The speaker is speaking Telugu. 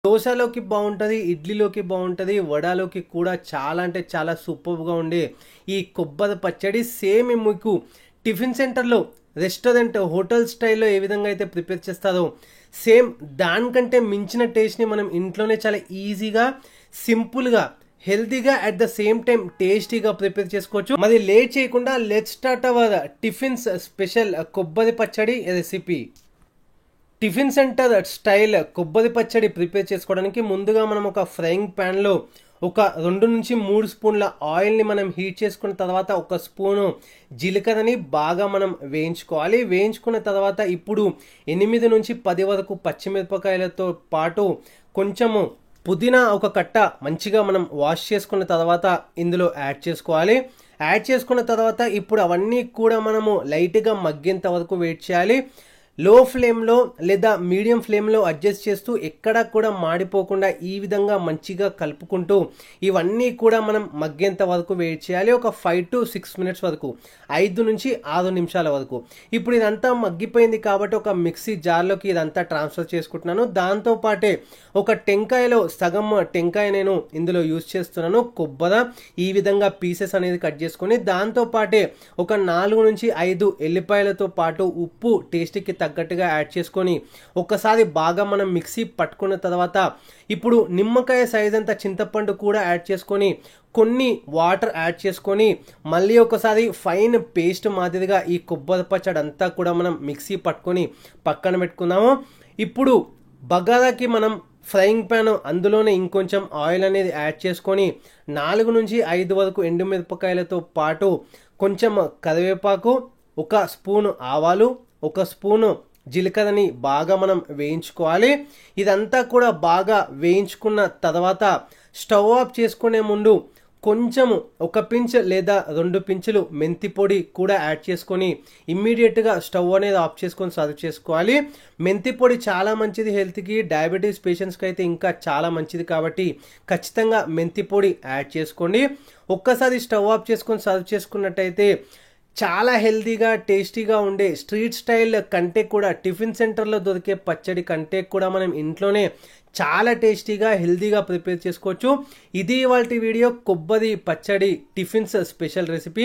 దోశలోకి బాగుంటుంది, ఇడ్లీలోకి బాగుంటుంది, వడలోకి కూడా చాలా అంటే చాలా సూపర్గా ఉండే ఈ కొబ్బరి పచ్చడి సేమ్ మీకు టిఫిన్ సెంటర్లో రెస్టారెంట్ హోటల్ స్టైల్లో ఏ విధంగా అయితే ప్రిపేర్ చేస్తారో సేమ్ దానికంటే మించిన టేస్ట్ని మనం ఇంట్లోనే చాలా ఈజీగా సింపుల్గా హెల్తీగా అట్ ద సేమ్ టైం టేస్టీగా ప్రిపేర్ చేసుకోవచ్చు. మరి లేట్ చేయకుండా let start our tiffins special కొబ్బరి పచ్చడి రెసిపీ. టిఫిన్ సెంటర్ స్టైల్ కొబ్బరి పచ్చడి ప్రిపేర్ చేసుకోవడానికి ముందుగా మనం ఒక ఫ్రైయింగ్ ప్యాన్లో ఒక 2 నుంచి 3 స్పూన్ల ఆయిల్ని మనం హీట్ చేసుకున్న తర్వాత ఒక స్పూను జీలకర్రని బాగా మనం వేయించుకోవాలి. వేయించుకున్న తర్వాత ఇప్పుడు 8 నుంచి 10 వరకు పచ్చిమిరపకాయలతో పాటు కొంచెము పుదీనా ఒక కట్ట మంచిగా మనం వాష్ చేసుకున్న తర్వాత ఇందులో యాడ్ చేసుకోవాలి. యాడ్ చేసుకున్న తర్వాత ఇప్పుడు అవన్నీ కూడా మనము లైట్గా మగ్గేంత వరకు వెయిట్ చేయాలి. లో ఫ్లేమ్లో లేదా మీడియం ఫ్లేమ్లో అడ్జస్ట్ చేస్తూ ఎక్కడా కూడా మాడిపోకుండా ఈ విధంగా మంచిగా కలుపుకుంటూ ఇవన్నీ కూడా మనం మగ్గేంత వరకు వెయిట్ చేయాలి. ఒక 5 to 6 మినిట్స్ వరకు, 5 నుంచి 6 నిమిషాల వరకు. ఇప్పుడు ఇదంతా మగ్గిపోయింది కాబట్టి ఒక మిక్సీ జార్లోకి ఇదంతా ట్రాన్స్ఫర్ చేసుకుంటున్నాను. దాంతోపాటే ఒక టెంకాయలో సగం టెంకాయ నేను ఇందులో యూజ్ చేస్తున్నాను. కొబ్బరి ఈ విధంగా పీసెస్ అనేది కట్ చేసుకొని దాంతోపాటే ఒక 4 నుంచి 5 ఎల్లిపాయలతో పాటు ఉప్పు టేస్ట్కి తగ్గట్టుగా యాడ్ చేసుకొని ఒక్కసారి బాగా మనం మిక్సీ పట్టుకున్న తర్వాత ఇప్పుడు నిమ్మకాయ సైజ్ అంత చింతపండు కూడా యాడ్ చేసుకొని కొన్ని వాటర్ యాడ్ చేసుకొని మళ్ళీ ఒకసారి ఫైన్ పేస్ట్ మాదిరిగా ఈ కొబ్బరి పచ్చడి అంతా కూడా మనం మిక్సీ పట్టుకొని పక్కన పెట్టుకుందాము. ఇప్పుడు బగారాకి మనం ఫ్రైయింగ్ ప్యాన్ అందులోనే ఇంకొంచెం ఆయిల్ అనేది యాడ్ చేసుకొని 4 నుంచి 5 వరకు ఎండుమిరపకాయలతో పాటు కొంచెం కరివేపాకు, ఒక స్పూను ఆవాలు, ఒక స్పూను జీలకర్రని బాగా మనం వేయించుకోవాలి. ఇదంతా కూడా బాగా వేయించుకున్న తర్వాత స్టవ్ ఆఫ్ చేసుకునే ముందు కొంచెము ఒక పించ్ లేదా 2 పించులు మెంతి పొడి కూడా యాడ్ చేసుకొని ఇమ్మీడియట్గా స్టవ్ అనేది ఆఫ్ చేసుకొని సర్వ్ చేసుకోవాలి. మెంతి పొడి చాలా మంచిది హెల్త్కి, డయాబెటీస్ పేషెంట్స్కి అయితే ఇంకా చాలా మంచిది కాబట్టి ఖచ్చితంగా మెంతి పొడి యాడ్ చేసుకోండి. ఒక్కసారి స్టవ్ ఆఫ్ చేసుకొని సర్వ్ చేసుకున్నట్టయితే చాలా హెల్తీగా టేస్టీగా ఉండే స్ట్రీట్ స్టైల్ కంటే కూడా టిఫిన్ సెంటర్లో దొరికే పచ్చడి కంటే కూడా మనం ఇంట్లోనే చాలా టేస్టీగా హెల్తీగా ప్రిపేర్ చేసుకోవచ్చు. ఇది ఇవాల్టి వీడియో కొబ్బరి పచ్చడి టిఫిన్స్ స్పెషల్ రెసిపీ.